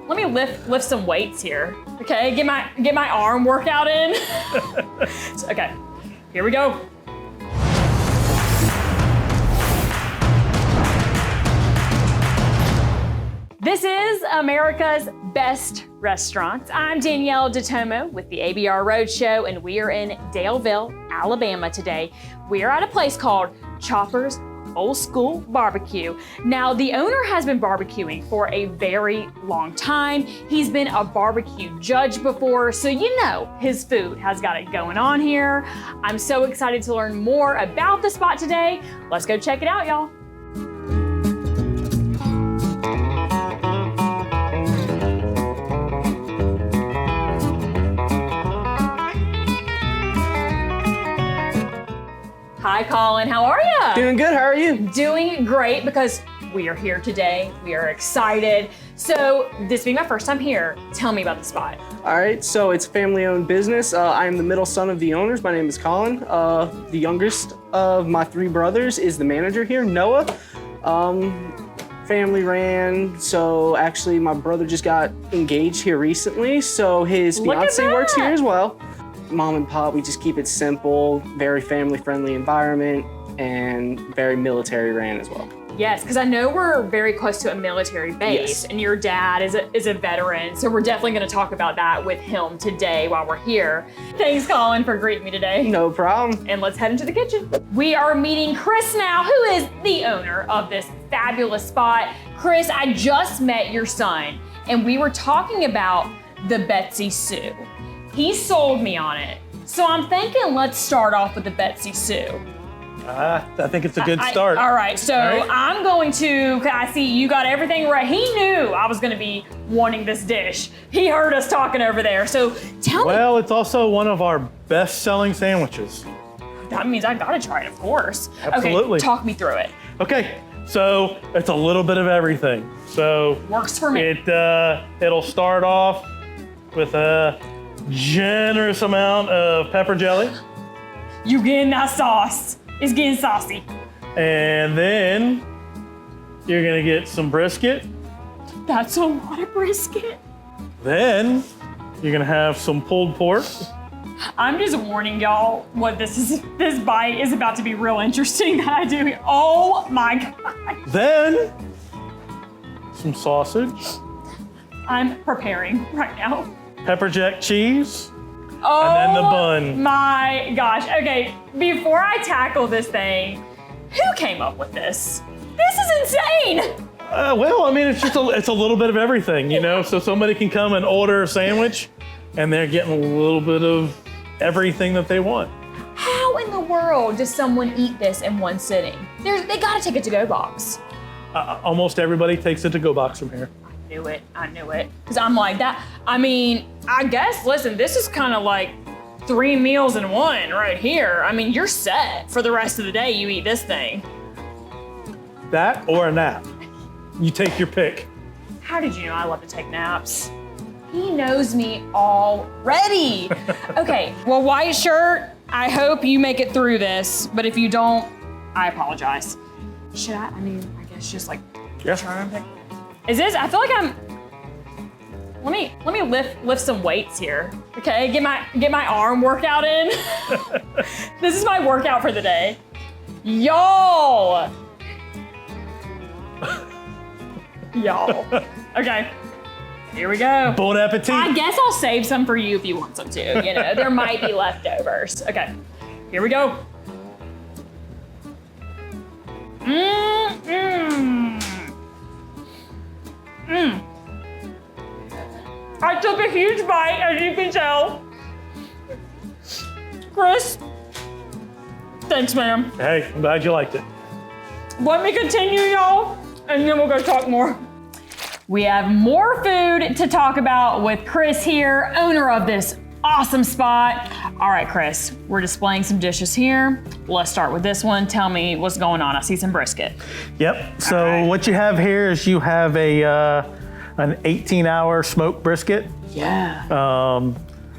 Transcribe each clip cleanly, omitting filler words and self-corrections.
let me lift some weights here. Okay, get my arm workout in. Okay, here we go. This is America's Best Restaurants. I'm Danyel with the ABR Roadshow, and we are in Daleville, Alabama today. We are at a place called Chopper's Old School Barbecue. Now, the owner has been barbecuing for a very long time. He's been a barbecue judge before, so you know his food has got it going on here. I'm so excited to learn more about the spot today. Let's go check it out, y'all. Hi, Colin. How are you? Doing good. How are you? Doing great because we are here today. We are excited. So, this being my first time here, tell me about the spot. All right. So it's a family-owned business. I am the middle son of the owners. My name is Colin. The youngest of my three brothers is the manager here, Noah. Family ran. So actually, my brother just got engaged here recently. So his fiance works here as well. Mom and pop, we just keep it simple, very family-friendly environment, and very military ran as well. Yes, because I know we're very close to a military base, yes. And your dad is a veteran, so we're definitely going to talk about that with him today while we're here. Thanks, Colin, for greeting me today. No problem. And let's head into the kitchen. We are meeting Chris now, who is the owner of this fabulous spot. Chris, I just met your son, and we were talking about the Betsy Sue. He sold me on it. So I'm thinking let's start off with the Betsy Sue. I think it's a good start. All right, so I'm going to, I see you got everything right. He knew I was gonna be wanting this dish. He heard us talking over there, so tell me. Well, it's also one of our best-selling sandwiches. That means I gotta try it, of course. Absolutely. Okay, talk me through it. Okay, so it's a little bit of everything. So works for me. It'll start off with a generous amount of pepper jelly. You getting that sauce. It's getting saucy. And then you're gonna get some brisket. That's a lot of brisket. Then you're gonna have some pulled pork. I'm just warning y'all what this bite is about to be real interesting that I do. Oh my God. Then some sausage. I'm preparing right now. Pepper jack cheese. Oh, and then the bun. My gosh. Okay, before I tackle this thing, who came up with this? This is insane. Well, I mean, it's a little bit of everything, you know? So somebody can come and order a sandwich and they're getting a little bit of everything that they want. How in the world does someone eat this in one sitting? They gotta take a to-go box. Almost everybody takes a to-go box from here. I knew it. Because I'm like that. I mean, I guess, listen, this is kind of like 3 meals in one right here. I mean, you're set for the rest of the day. You eat this thing. That or a nap. You take your pick. How did you know I love to take naps? He knows me already. Okay, well, white shirt, I hope you make it through this. But if you don't, I apologize. Should I mean, I guess just like try and pick. Is this, I feel like let me lift some weights here. Okay, get my arm workout in. This is my workout for the day. Y'all. Okay, here we go. Bon appetit. I guess I'll save some for you if you want some too. You know, there might be leftovers. Okay, here we go. I took a huge bite, as you can tell. Chris, thanks, ma'am. Hey, I'm glad you liked it. Let me continue, y'all, and then we'll go talk more. We have more food to talk about with Chris here, owner of this awesome spot. All right, Chris, we're displaying some dishes here. Let's start with this one. Tell me what's going on. I see some brisket. Yep, so what you have here is you have an 18-hour smoked brisket. Yeah.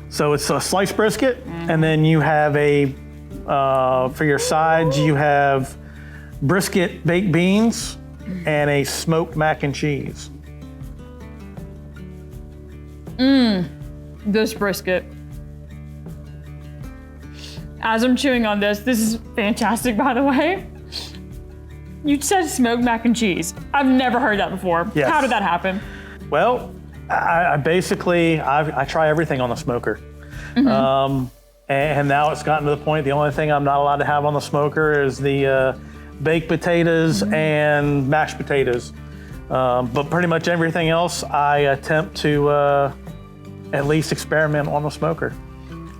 So it's a sliced brisket, and then you have for your sides, you have brisket baked beans and a smoked mac and cheese. This brisket. As I'm chewing on this is fantastic, by the way. You said smoked mac and cheese. I've never heard that before. Yes. How did that happen? Well, I basically try everything on the smoker. And now it's gotten to the point, the only thing I'm not allowed to have on the smoker is the baked potatoes and mashed potatoes. But pretty much everything else, I attempt to at least experiment on the smoker.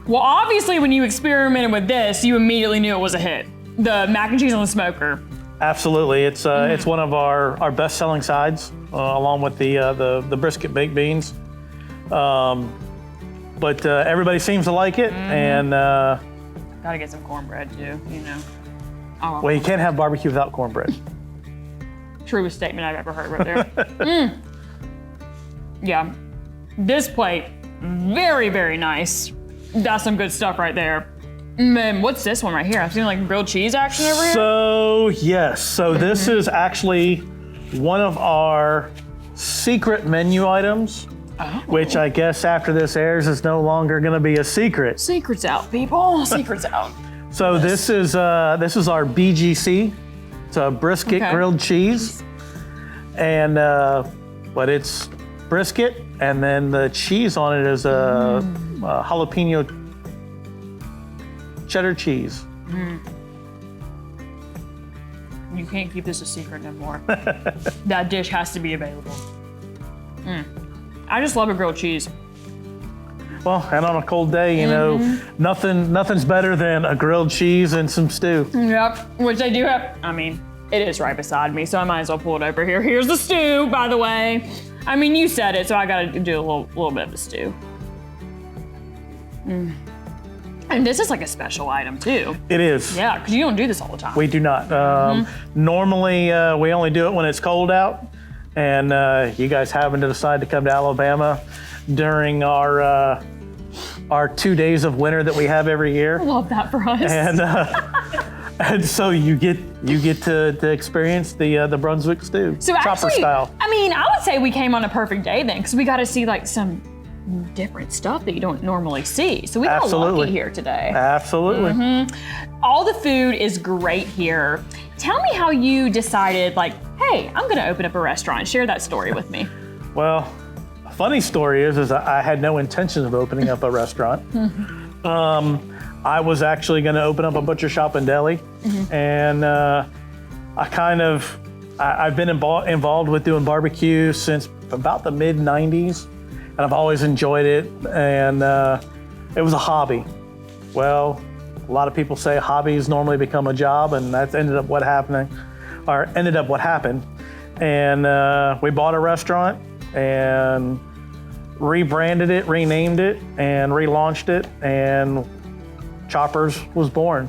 Well, obviously when you experimented with this, you immediately knew it was a hit. The mac and cheese on the smoker. Absolutely, it's one of our best-selling sides, along with the brisket baked beans. But everybody seems to like it, and Gotta get some cornbread too, you know. Oh, well, you can't have barbecue without cornbread. Truest statement I've ever heard right there. Yeah, this plate, very, very nice. That's some good stuff right there. Man, what's this one right here? I'm seeing like grilled cheese action over here. So yes, this is actually one of our secret menu items, which I guess after this airs is no longer going to be a secret. Secrets out, people. Secrets out. So this is our BGC. It's a brisket grilled cheese, and but it's brisket, and then the cheese on it is a jalapeno cheddar cheese. You can't keep this a secret no more. That dish has to be available. I just love a grilled cheese. Well, and on a cold day, you know, nothing's better than a grilled cheese and some stew. Yep, which I do have. I mean, it is right beside me, so I might as well pull it over here. Here's the stew, by the way. I mean, you said it, so I gotta do a little bit of the stew. And this is like a special item too. It is. Yeah, because you don't do this all the time. We do not. Normally, we only do it when it's cold out, and you guys happen to decide to come to Alabama during our 2 days of winter that we have every year. I love that for us. And so you get to experience the Brunswick stew, so chopper actually, style. I mean, I would say we came on a perfect day then, because we got to see like some different stuff that you don't normally see. So we got lucky here today. Absolutely. All the food is great here. Tell me how you decided, like, hey, I'm gonna open up a restaurant. Share that story with me. Well, a funny story is I had no intention of opening up a restaurant. I was actually gonna open up a butcher shop and deli, and I've been involved with doing barbecue since about the mid 90s. And I've always enjoyed it, and it was a hobby. Well, a lot of people say hobbies normally become a job, and that's ended up what happened. And we bought a restaurant and rebranded it, renamed it, and relaunched it, and Choppers was born.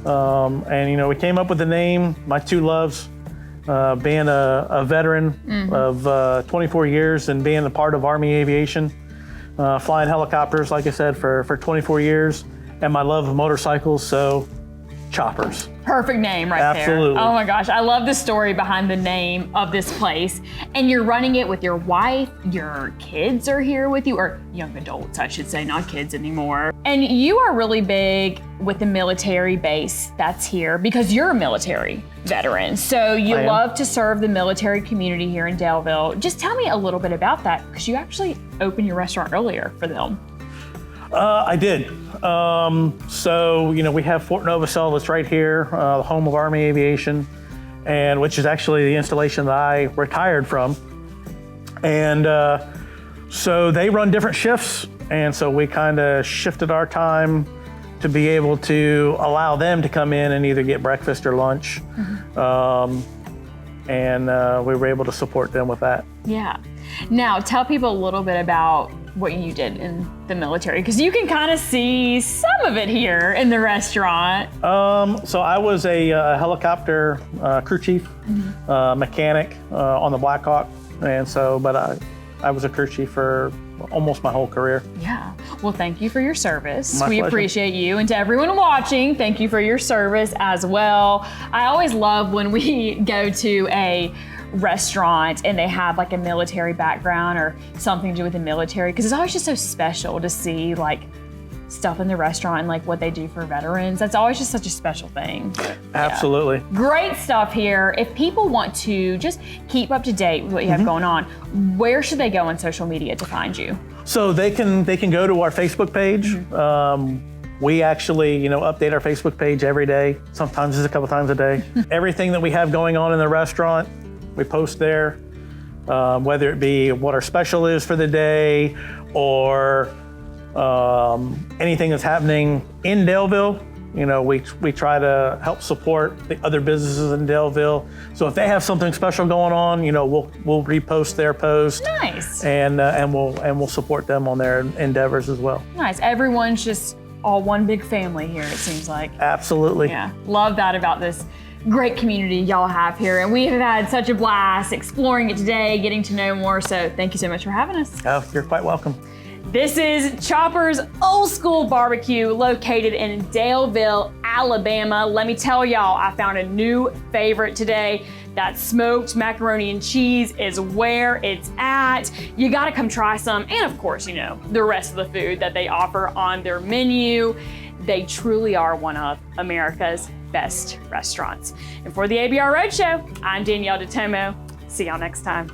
And you know, we came up with the name, my two loves. Being a veteran of 24 years and being a part of Army aviation, flying helicopters, like I said, for 24 years, and my love of motorcycles, so Choppers. Perfect name right there. Absolutely. Oh my gosh, I love the story behind the name of this place. And you're running it with your wife, your kids are here with you, or young adults, I should say, not kids anymore. And you are really big with the military base that's here because you're a military veteran. So you love to serve the military community here in Daleville. Just tell me a little bit about that, because you actually opened your restaurant earlier for them. I did. So, you know, we have Fort Novacell that's right here, the home of Army Aviation, and which is actually the installation that I retired from. And so they run different shifts, and so we kind of shifted our time to be able to allow them to come in and either get breakfast or lunch. And we were able to support them with that. Yeah. Now, tell people a little bit about what you did in the military, because you can kind of see some of it here in the restaurant. So I was a helicopter crew chief, mechanic on the Black Hawk, and so, but I was a crew chief for almost my whole career. Yeah. Well, thank you for your service. My we pleasure. appreciate you. And to everyone watching, thank you for your service as well. I always love when we go to a restaurant and they have like a military background or something to do with the military, because it's always just so special to see like stuff in the restaurant and like what they do for veterans. That's always just such a special thing. Absolutely. Yeah. Great stuff here. If people want to just keep up to date with what you have going on, where should they go on social media to find you? So they can go to our Facebook page. We actually, update our Facebook page every day, sometimes just a couple times a day. Everything that we have going on in the restaurant, we post there, whether it be what our special is for the day or anything that's happening in Daleville. We try to help support the other businesses in Daleville. So if they have something special going on, we'll repost their post. Nice. And we'll support them on their endeavors as well. Nice. Everyone's just all one big family here, it seems like. Absolutely. Yeah. Love that about this great community y'all have here. And we have had such a blast exploring it today, getting to know more. So thank you so much for having us. Oh, you're quite welcome. This is Chopper's Old School Barbecue located in Daleville, Alabama. Let me tell y'all, I found a new favorite today. That smoked macaroni and cheese is where it's at. You gotta come try some. And of course, the rest of the food that they offer on their menu. They truly are one of America's best restaurants. And for the ABR Roadshow, I'm Danyel DeTomo. See y'all next time.